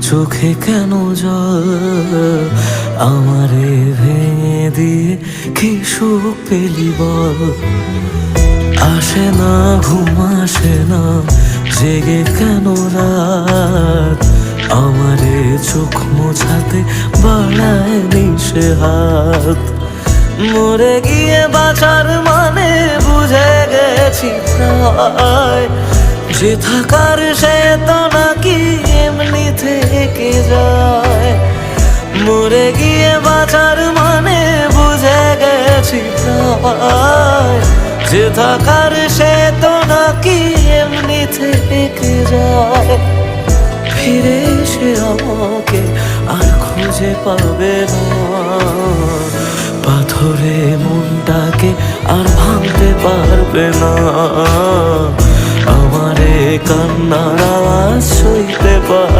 চোখে কেন জল আমারে ভেঙে দিয়ে কি সুখ পেলি বল। আসে না ঘুম আসে না জেগে কেন রাত আমারে চোখ মোছাতে বাড়ায় নিশে হাত। মরে গিয়ে বাঁচার মানে বুঝে গেছি প্রায় যে থাকার সে তো নাকি এমনি থেকে যায়। মরে গিয়ে বাঁচার মানে বুঝে গেছি প্রায় যে থাকার সে তো নাকি এমনি থেকে যায়। ফিরে এসে আমাকে আর খুঁজে পাবে না, পাথরে মনটাকে আর ভাঙতে পারবে না। আমারে কান্নার আওয়াজ সইতে পার